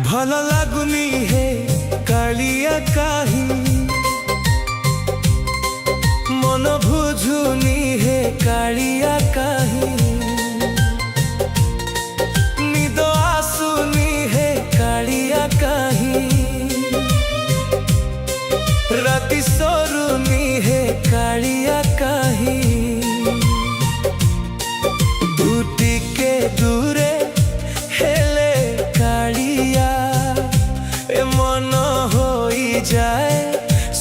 भला लागुनी हे कालिया काही मन बुझुनी हे कालिया काही निद आसुनी हे कालिया काही राति सरुनी हे कालिया काही दुटिके दूरे हेले कालिया मन होई जाए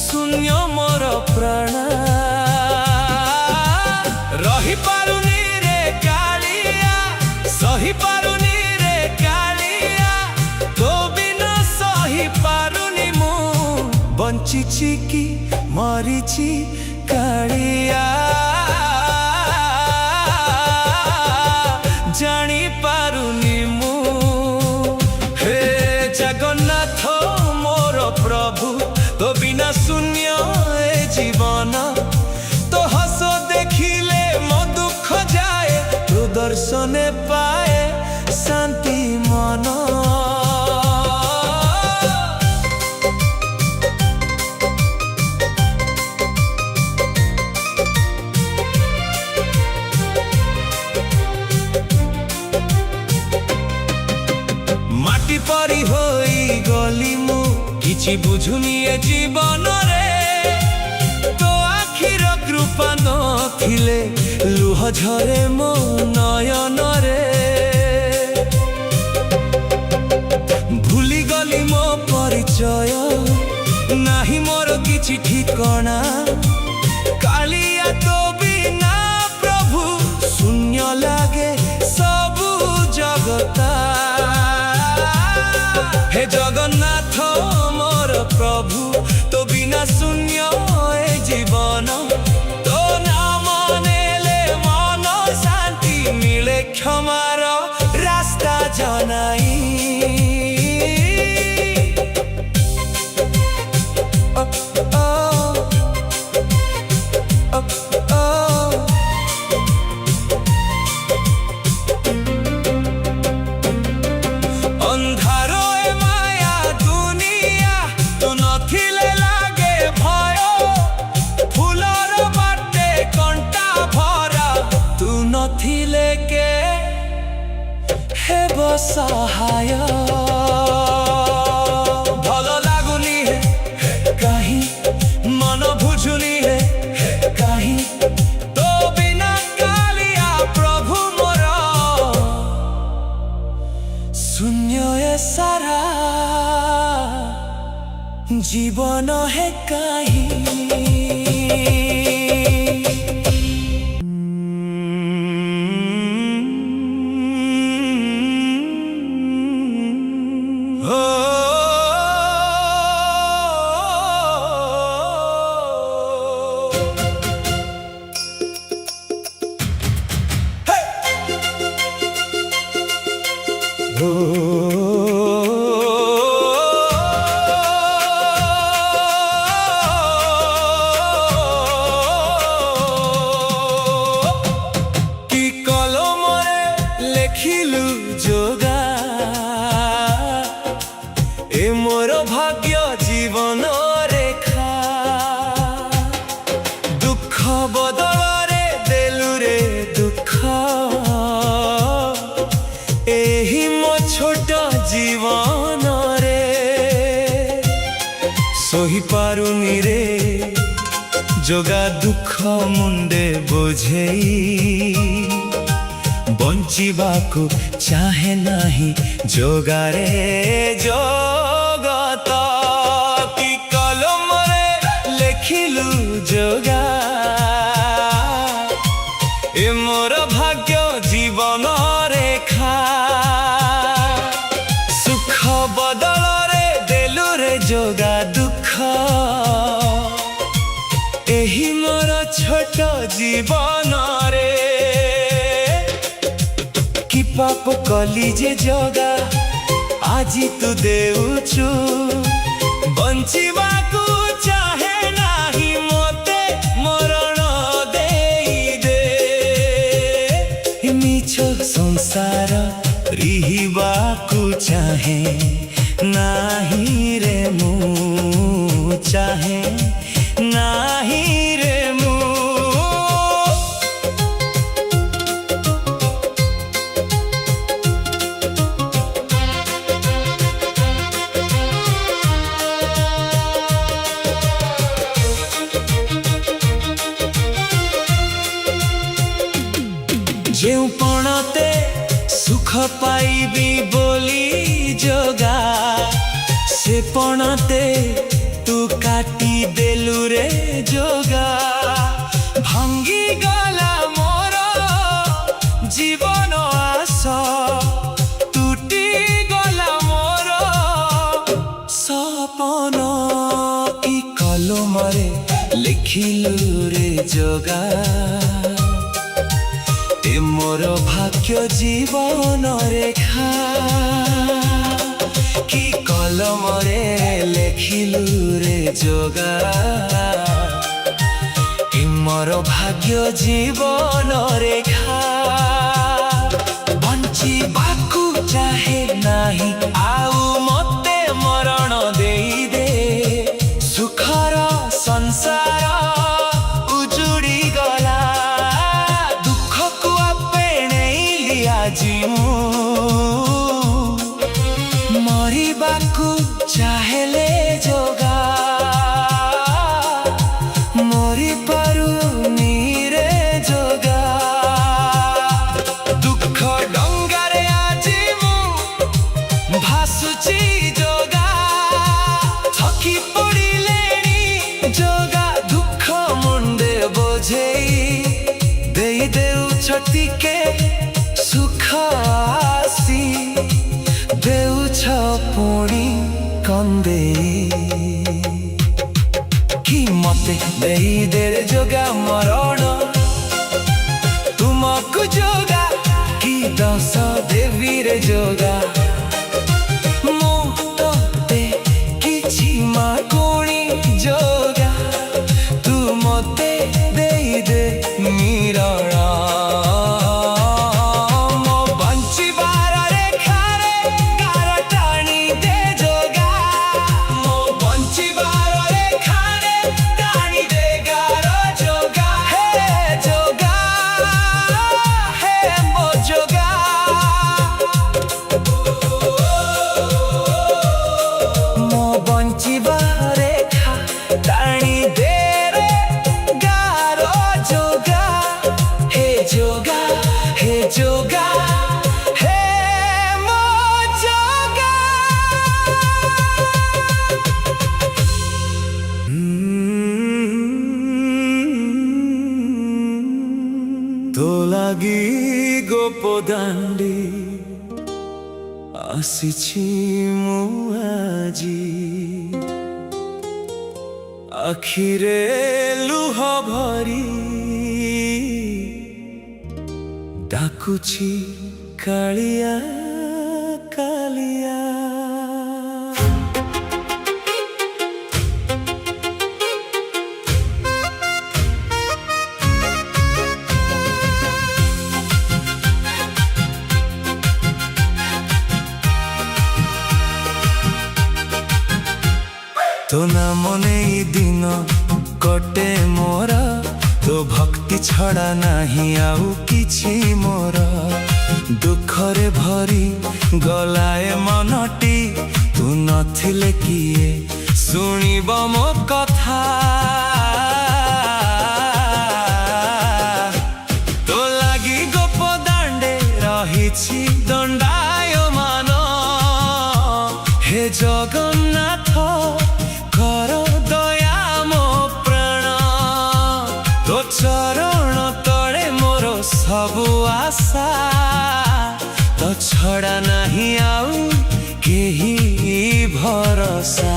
शून्य मोर प्राण रही पारुनी रे कालिया सही पारुनी रे कालिया तो बिना सही पारुनी मु बंचिची की मरीची कालिया जानी पारुनी मु हे जगन्नाथ मोर प्रभु तो बिना शून्य ए जीवन तो हस देखिले मो दुख जाए तो दर्शने पाए शांति मन माटी परी होई गली मु किछि बुझुनी ए जीवन रे तो आखिर कृपा नथिले लुह झरे मो नयन रे भूली गली मो परिचय नाही मोर किछि ठिकाना कालिया तो बिना प्रभु शून्य लागे सब जगता हे जगन्नाथ मोर प्रभु तो बिना शून्य ए जीवन तो नाम नेले मन शांति मिले क्षमार रास्ता जनाई अंधारो ए माया दुनिया तो नथिले लागे भय फूलर बाटे कंटा भरा तू नथिले के हे बसहाय भल लागुनी हे काहि मन बुझुनी हे काहि तो बिना कालिया प्रभु मोर शून्य सारा जीवन है काही लेखिलु जोगा ए मोर भाग्य जीवन रेखा दुख बदल रे देलु रे दुख एही मो छोट जीवन रे सही पारुनी रे जोगा दुख मुंडे बोझेई बंचिबाकु चाहे नाही जोगारे जगत की कलम रे लेखिलु जोगा ए मोर भाग्य जीवन रेखा सुख बदल रे देलु रे जोगा दुख एही मोर छोट जीवन रे कि पाप कली जे जगा आजी तू देउछु बंचिबाकू चाहे नाही मोते मरण देई दे मिछ संसार रिहिबाकू चाहे नाही रे मु चाहे नाही रे मु जेउ पणते सुख पाइबी बोली जोगा से पणते तू काटी देलु रे जोगा भांगी गला मोर जीवन आशा टूटी गला मोर सपन की कलमरे लिखिलु रे जोगा ए मोर भाग्य जीवन रेखा कि कलमरे लेखिलु रे जोगा ए मोर भाग्य जीवन रेखा बंचिबाकू चाहे नाही आउ मते मरण देई दे सुखर संसार उजुड़ी गला मरिबाकू चाहेले जोगा मरि पारुनी रे जोगा दुख डंगारे आजी मु भासुची जोगा थकी पड़िलेनी जोगा दुख मुंडे बोझेई देई देउछ टिके सुख आसी देउछ पुणी कंदे कि मते देई दे जोगा मरण तुमको जोगा कि दस देवी रे जोगा मु तोते किछि मागुणी जोगा तू मते देई दे मिरण जोगा हे मो जोगा तो लागी गोपदांडी आसिछि मु आजी आखिरे लुह भरी डाकुछि कालिया कालिया तो ना मने दिन कटे मोरा तो भक्ति छड़ा नहीं आउ किछि मोर दुखरे भरी गलाए मनटी तू नथिले किए सुनिब मो कथा तो लागी गोपदांडे रहिछि दंडायमान हे जगन्नाथ कर दया मो प्राण तो चरण तले मोर सबु आशा तो छड़ा नहीं आउ केही भरोसा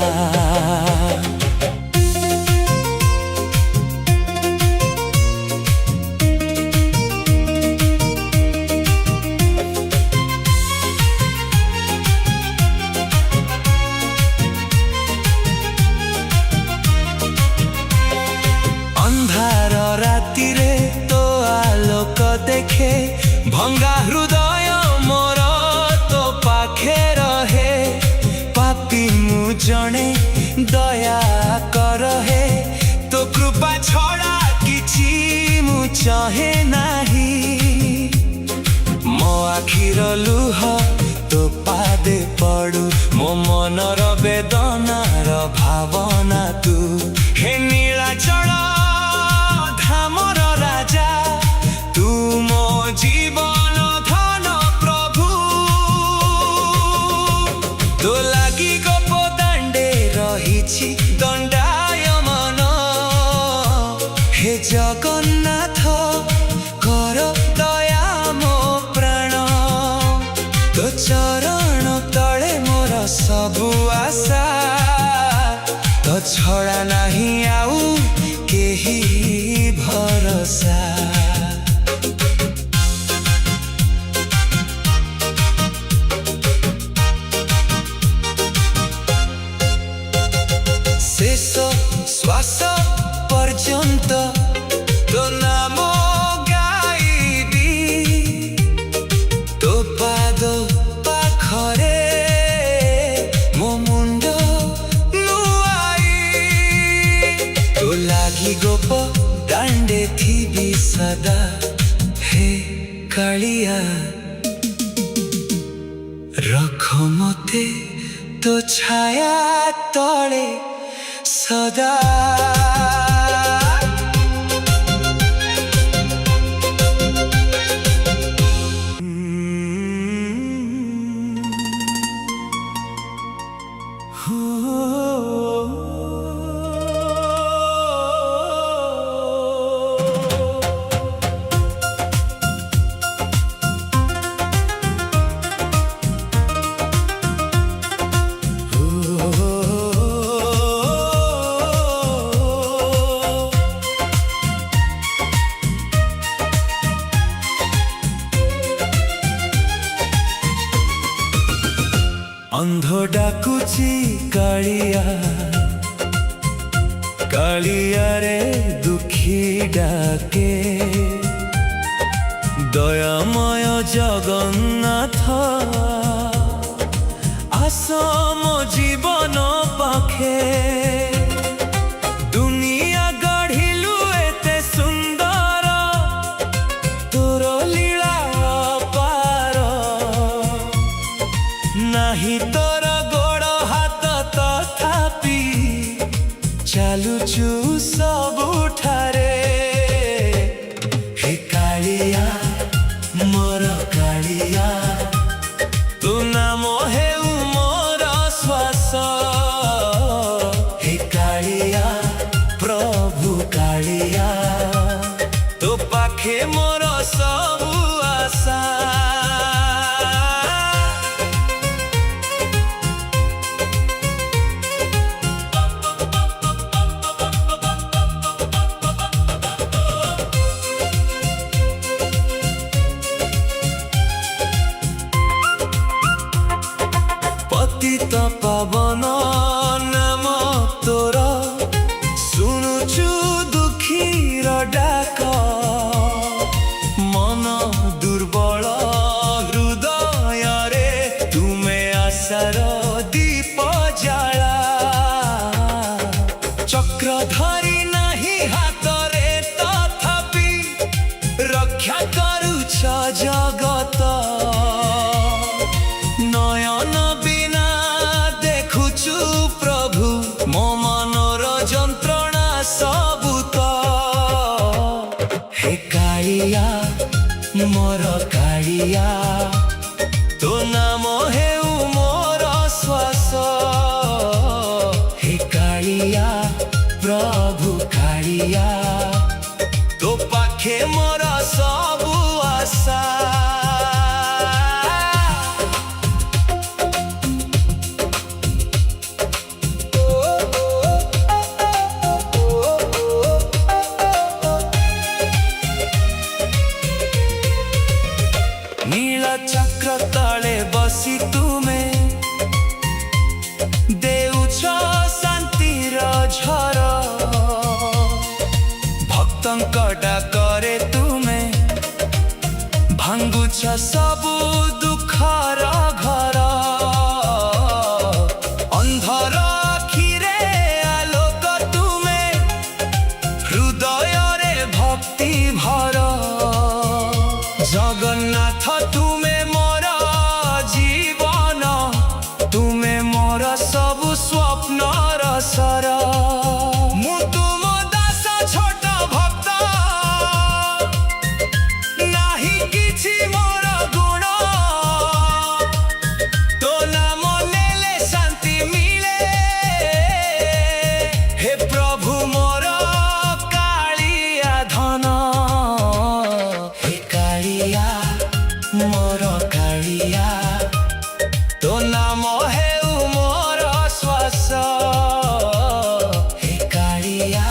छड़ा किछि मु चाहे नाही मो आखिर लुह तो पादे पड़ू मो मनर वेदनार भावना तू हे नीलाचल धामर राजा तू मो जीवन धन प्रभु तो लागी गोप दांडे रहिछि दंडायमान हे जगन्नाथ कर दया मो प्राण तो चरण तले मोर सबु आशा तो छड़ा नहीं आउ केही भरोसा शेष श्वास पर्यंत तो नाम गाइबी तो पाद पाखरे मो मुंड नुआई तो लागी गोप दांडे थी सदा हे कालिया रख मते तो छाया तले सदा अंध डाकुची कालिया कालिया रे दुखी डाके दयामय जगन्नाथ आस मो जीवन पाखे दुनिया गढ़िलु एते सुंदर तोर लीला पार नाही तोर गोड़ हाथ तथापि चालुचु सबुठारे हे कालिया मोर कालिया तू नाम हेउ मोर श्वास हे कालिया प्रभु कालिया तो पाखे मोर सबु आशा पतित पावन नाम तोर शुणुचु दुखीर डाक मन दुर्बल हृदय रे तुमे आशार दीप जाला चक्र धरी नाही हाथ रे तथापि रक्षा करुछ जगत नयन बिना देखुचु प्रभु मो मनर जंत्रणा सबुत हे कालिया मोर कालिया तो नाम हेउ मोर श्वास हे कालिया प्रभु कालिया तो पाखे मोर सबु आशा नीला चक्र तले बसी तुमे देउछ शान्तिर झर भक्तंक डाकरे तुमे भांगुछ सबु दुखर घर अंधर आखिरे आलोक तुमे हृदय भक्ति भर जगन्नाथ तुमे मोर जीवन तुमे मोर सब स्वप्नर सर मु तुम दास छोट भक्त नाही किछि मोर गुण तो नाम लेले शांति मिले हे प्रभु मोर कालिया धन हे कालिया मोर कालिया तो नाम हे मोर श्वास हे कालिया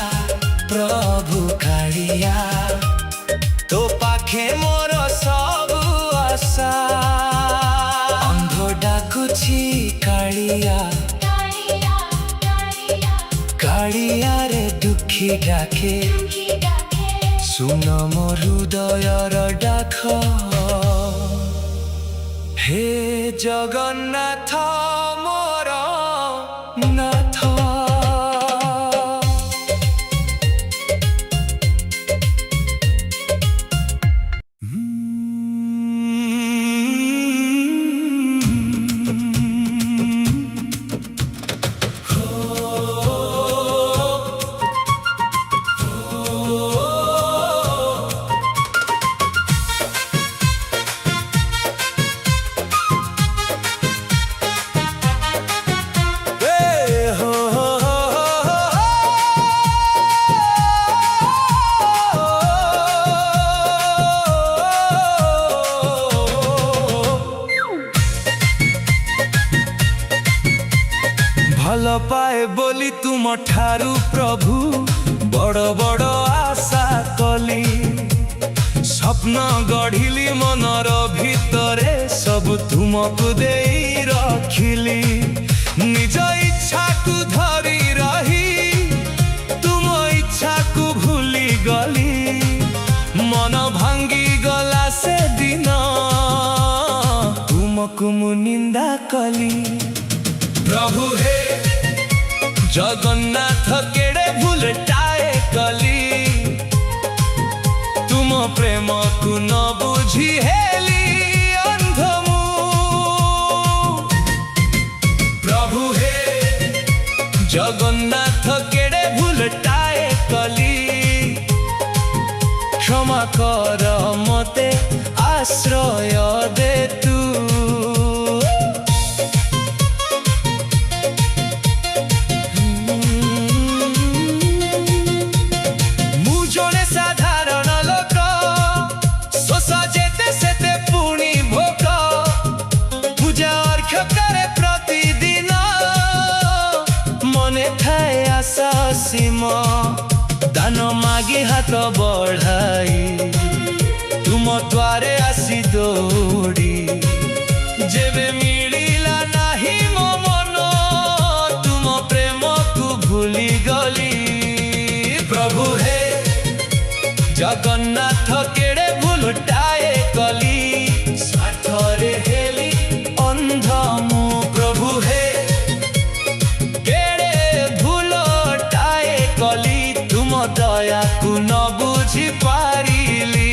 प्रभु कालिया तो पाखे मोर सब आशा अंध डाकुछि कालिया कालिया रे दुखी डाके सुन मोर हृदयर डाक हे जगन्नाथ मोर नाथ भल पाए बोली तुम ठारू प्रभु बड़ बड़ आशा कली स्वप्न गढ़िली मनर भितरे सब तुमको दे रखिली निज इच्छा को धरी रही तुम इच्छा को भूली गली मन भांगी गला से दिन तुमको मु निंदा कली प्रभु हे जगन्नाथ केड़े भूलटाए कली तुम प्रेम को न बुझी हेली अंध मु प्रभु हे जगन्नाथ केड़े भूलटाए कली क्षमा कर मते आश्रय दे तू दान मागे हाथ बढ़ाई तुम द्वारे आसी दौड़ी जेबे मिलिला नाही मो मन तुम प्रेम को भूली गली प्रभु हे जगन्नाथ केड़े भूलटाए कली स्वार्थरे हेली अंध मु प्रभु हे दया को न बुझी पारिली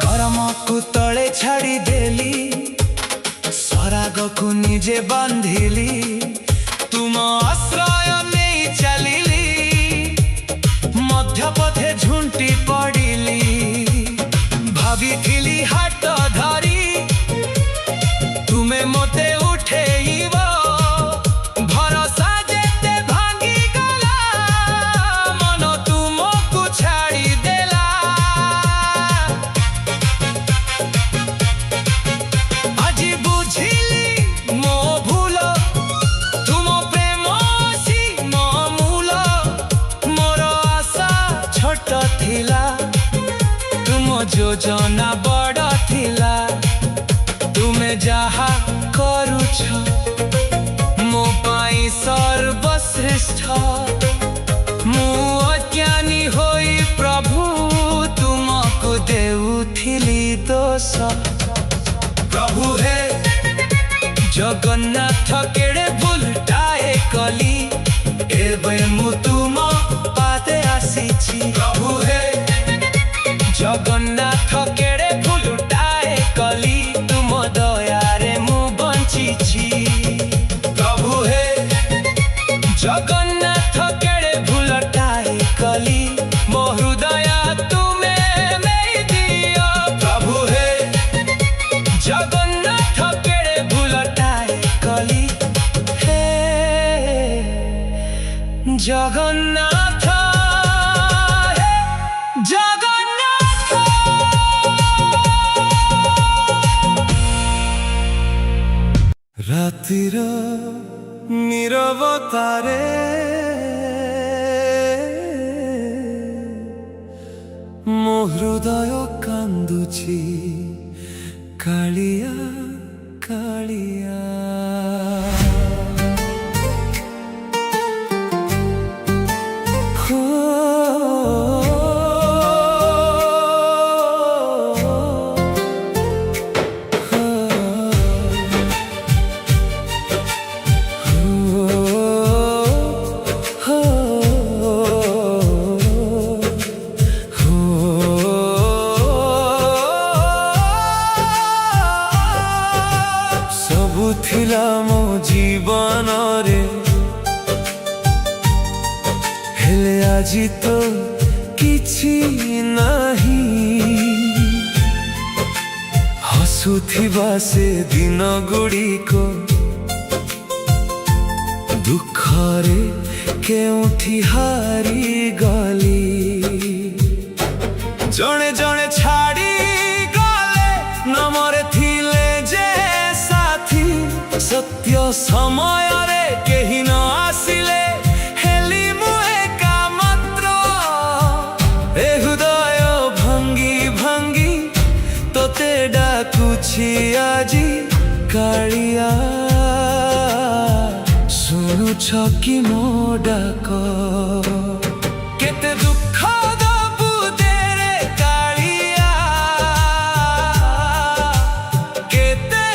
कर्म को तले छाड़ी देली स्वराग को निजे बांधिली तुम आश्रय नहीं चलिली पथे झुंटी पड़िली भाभी थिली हाथ धरी तुम्हें मते उठे भरोसा जेते भांगी गला मन तुमको छाड़ी देला आज बुझिली मो भूल तुम प्रेम सी मो मूल मोर छोट थिला तुम योजना बड़ थिला तुमे जहा करुछ मो पाई सर्वश्रेष्ठ मु अज्ञानी होई प्रभु तुम प्रभु हे जगन्नाथ केड़े भूलटाए कली एबे मु तुम पाते आसीछि। प्रभु हे जगन्नाथ केड़े भूलटाए कली तुम दयारे मु बंचिछि। प्रभु हे जगन्नाथ केड़े भूलटाए कली मो हृदय तुमे नहीं दियो। प्रभु हे जगन्नाथ केड़े भूलटाए कली हे जगन्नाथ हे जगन्नाथ। रातिर नीरवतारे मो हृदय कांदुछि कालिया कालिया। थिला मो जीवन रे हेले आजी तो किछि नाही। हसुथिबा से दिन गुड़ी को दुखरे केउठी हारी गली। जणे जणे छाड़ी गले नमरे थिले जे साथी सत्य समय रे केही न आसिले हेली मु एका मात्र। ए हृदय भांगी भांगी तोते डाकुछि आजी कालिया। सुनुछ कि मो डाक केते दुख दबु तेरे कालिया। केते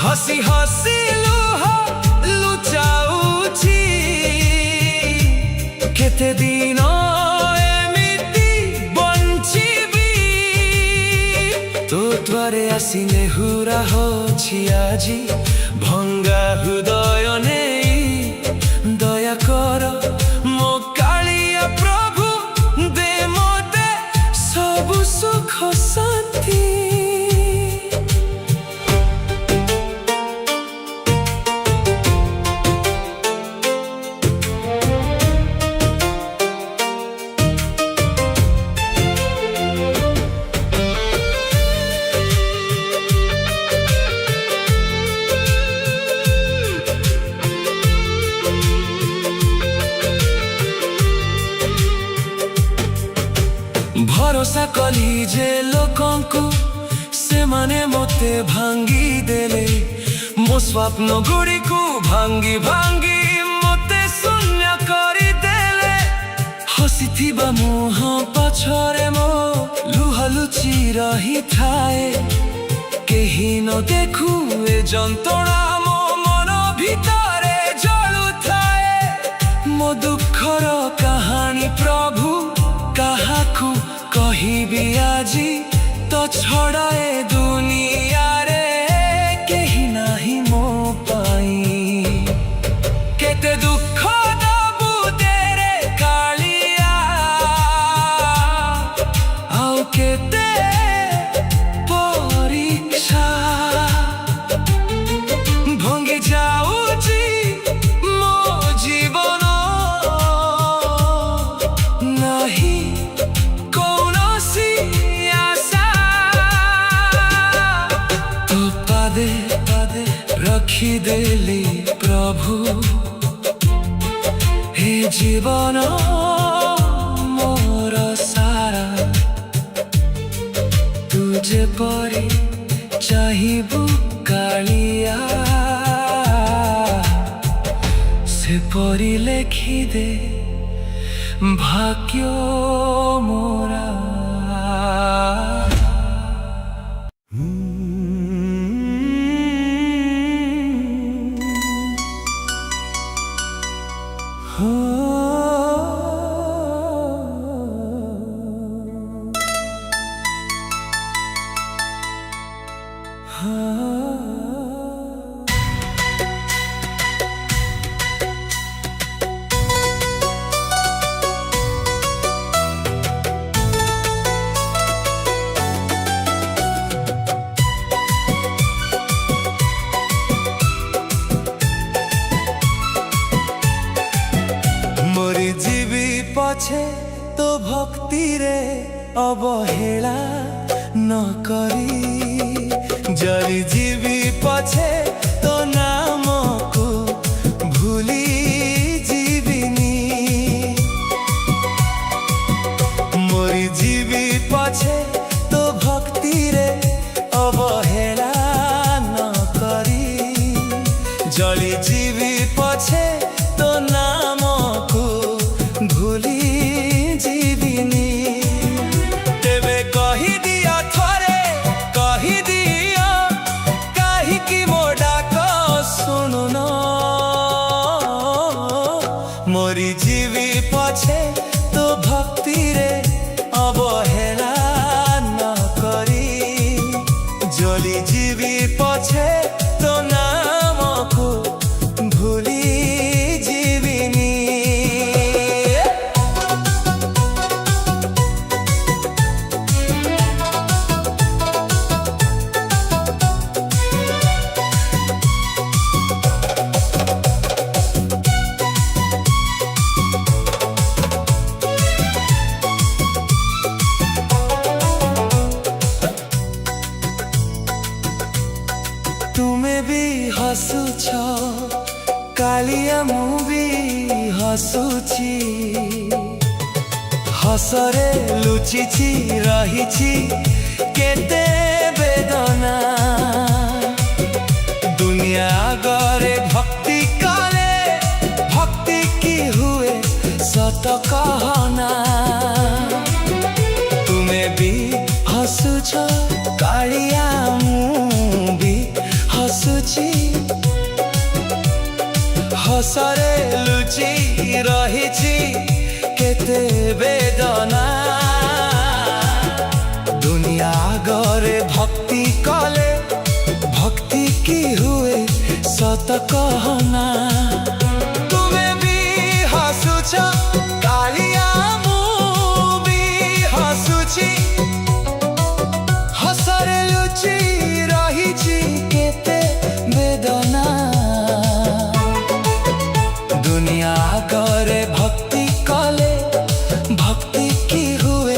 हसी हसी लुह लुचाउछि केते दिन एमिति बंचिबी। तो द्वारे आसी नेहुरा होछि आजी भंगा हृदय नेई दया कर मो कालिया। प्रभु दे मोते सबु सुख शांति। भरोसा कली जे लोकंकु से माने मोते भांगी देले मो स्वप्न गुड़ी को भांगी भांगी मोते शून्य करी देले। हसीथिबा मुह पछरे मो लुह लुचि रही थाए केही न देखु ए जंतणा मो मन भितरे जलु थाए। मो दुखर कहानी प्रभु काहाकु कहिबी आजी तो छड़ाए दुनिया रे केही नाही मो पाई। केते दुख दबु तेरे कालिया आउ केते परीक्षा भंगी जाउची मो जीवन नाही कौनसी आशा। तो पादे पादे रखी देली प्रभु हे जीवन मोर सारा। तुझे परी चाहिबु कालिया से परी लेखी दे भाग्य मोरा। पछे तो भक्ति रे अवहेला न करी, जरी जीवी पछे तो नाम को भूली जीविनी। मोरी जीवी पछे तो भक्ति रे अवहेला न करी, जली जीवी पछे तो नाम को भूली जीविनी। तेबे कही दिया थोरे कही दिया कही की मोड़ा को सुनु न। मोरी जीवी पछे तो भक्ति रे अवहेला न करी, जली जीवी पछे तो नाम को भूली जीविनी। तुमे भी हसुछ कालिया मु भी हसुची, हसरे लुचिछि रहिछि केते बेदना। दुनिया गरे भक्ति करे भक्ति की हुए सत कहना। तुमे भी हसुछ कालिया मु भी हसुची, हसरे लुचि रहिछि केते बेदना। दुनिया गरे भक्ति कले भक्ति की हुए सत कहना। तुम्हें भी हसुछ कालिया मु भी हसुची, हसरे लुचि रहिछि केते बेदना। दुनिया करे भक्ति कले भक्ति की हुए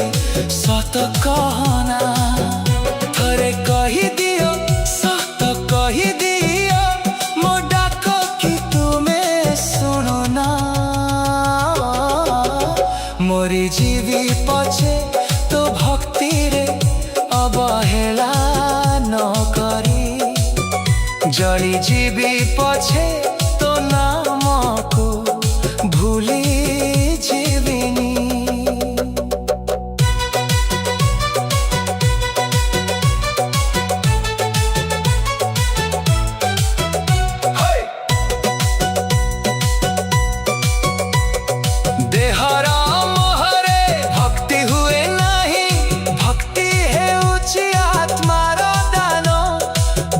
सत कहना। थरे कही दियो सत कही दियो मो डाक कि तुमे सुनो ना। मोरी जीवी पछे तो भक्ति रे अवहेला न करी, जली जीवी पछे तो नाम को भूली जीविनी। देहरा मोहरे भक्ति हुए नहीं, भक्ति है उच्च आत्मार दान।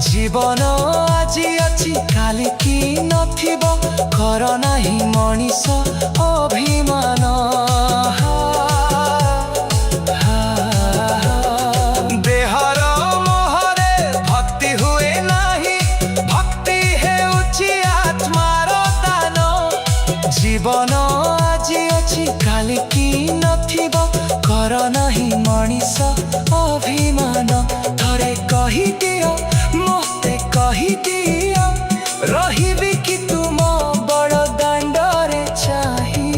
जीवन আজি अछि काली की नथिब, कर नाही मनीष अभिमान। देहर मोहरे भक्ति हुए नाही, भक्ति है उच्च आत्मार दान। जीवन আজি अछि काली की नथिब, कर नाही मनीष अभिमान। थरे कही दियो मोते कही दियो रहिबी कि तुम बड़ दांडरे चाही।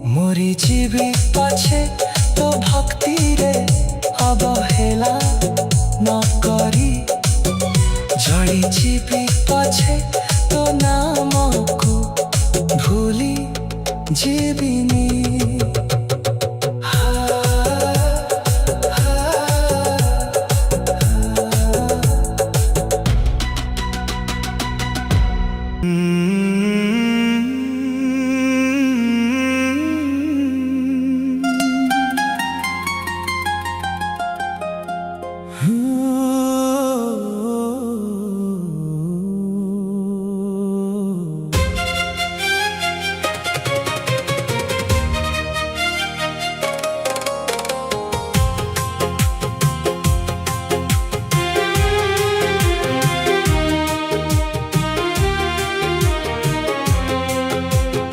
मोरी जीवी पछे तो भक्ति रे अवहेला न करी, जड़ी जीवी पछे तो नाम को भूली ଯିବିନି।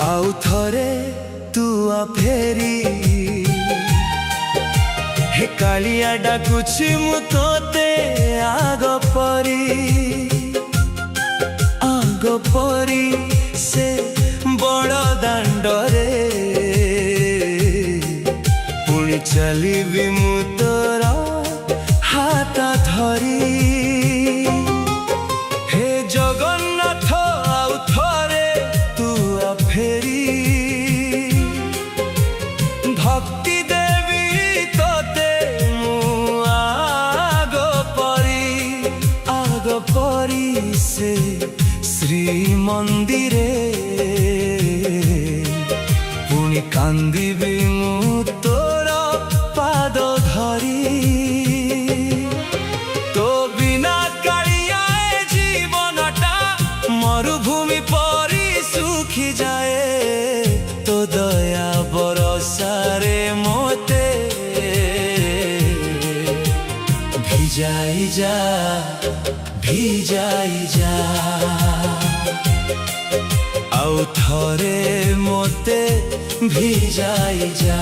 ଆଉ ଥରେ ତୁ ଫେରି ହେ କାଳିଆ ଡାକୁଛି ମୁଁ ତୋତେ ଆଗ ପରି ସେ ବଡ଼ ଦାଣ୍ଡରେ ପୁଣି ଚାଲିବି ମୁଁ ତୋର ହାତ ଧରି। ହେ ଜଗନ୍ନାଥ ଆଉ ଥରେ ତୁ ଫେରି ଭକ୍ତି ଦେବି ତୋତେ ମୁଁ ଆଗ ପରି ସେ ଶ୍ରୀମନ୍ଦିରେ ପୁଣି କାନ୍ଦିବି ମୁଁ ତୋର ପାଦ ଧରି। ତୋ ବିନା କାଳିଆ ଏ ଜୀବନଟା ମରୁଭୂମି ପରି ଶୁଖିଯାଏ। ତୋ ଦୟା ବରସାରେ ମୋତେ ଭିଜାଇ ଯା ଆଉ ଥରେ ମୋତେ ଭିଜାଇ ଯା।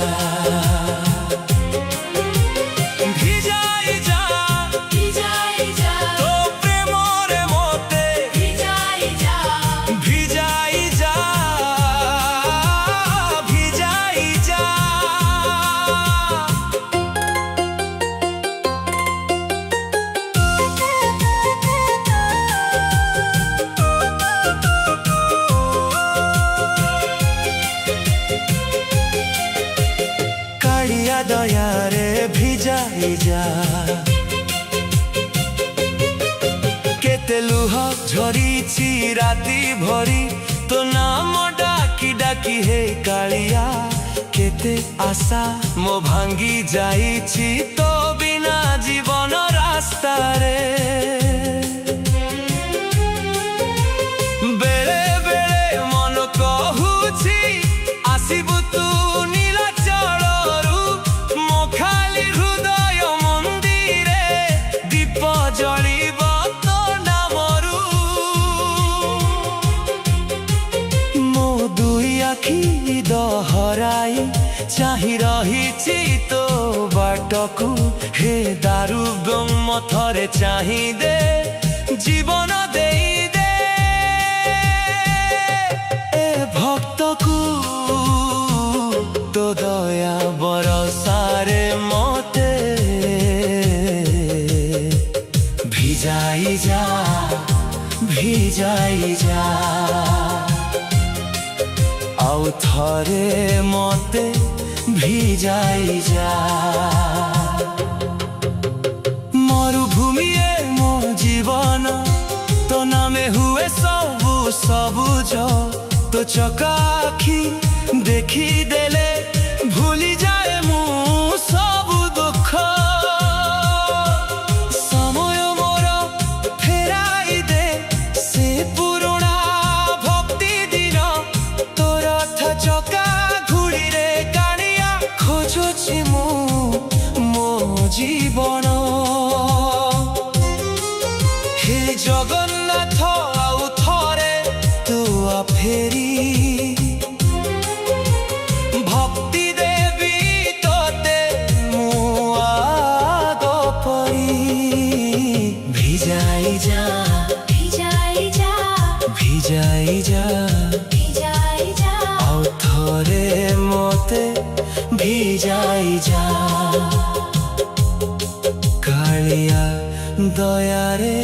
ଦୟାରେ ଭିଜାଇ ଯା। କେତେ ଲୁହ ଝରିଛି ରାତି ଭରି ତୋ ନାମ ଡାକି ଡାକି ହେ କାଳିଆ। କେତେ ଆଶା ମୋ ଭାଙ୍ଗି ଯାଇଛି ତୋ ବିନା ଜୀବନ ରାସ୍ତାରେ। ବେଳେ ବେଳେ ମନ କହୁଛି ଆସିବୁ ତୁ ଦହରାଇ ଚାହିଁ ରହିଛି ତୋ ବାଟକୁ। ହେ ଦାରୁ ଥରେ ଚାହିଁ ଦେ ଜୀବନ ଦେଇଦେ ଏ ଭକ୍ତକୁ। ତୋ ଦୟା ବରସାରେ ମୋତେ ଭିଜାଇ ଯା ଆଉ ଥରେ ମୋତେ ଭିଜାଇ ଯା। ମରୁଭୂମିରେ ମୋ ଜୀବନ ତୋ ନାମେ ହୁଏ ସବୁ ସବୁଜ। ତୋ ଚକା ଆଖି ଦେଖିଦେଲେ ଭୁଲିଯାଏ ମୁଁ ସବୁ ଦୁଃଖ। ସମୟ ମୋର ଫେରାଇ ଦେ ସେ ପୁରୁଣା ଭକ୍ତି ଦିନ। ତୋର ଚକା ଘୁଡ଼ିରେ କାଳିଆ ଖୋଜୁଛି ମୁଁ ମୋ ଜୀବନ। ହେ ଜଗନ୍ନାଥ ଆଉ ଥରେ ତୁ ଫେରି ଭକ୍ତି ଦେବି ତୋତେ ମୁଁ ଆଗ ପରି। ଭିଜାଇ ଯା ଆଉ ଥରେ ମୋତେ ଭିଜାଇ ଯା। କାଳିଆ ଦୟାରେ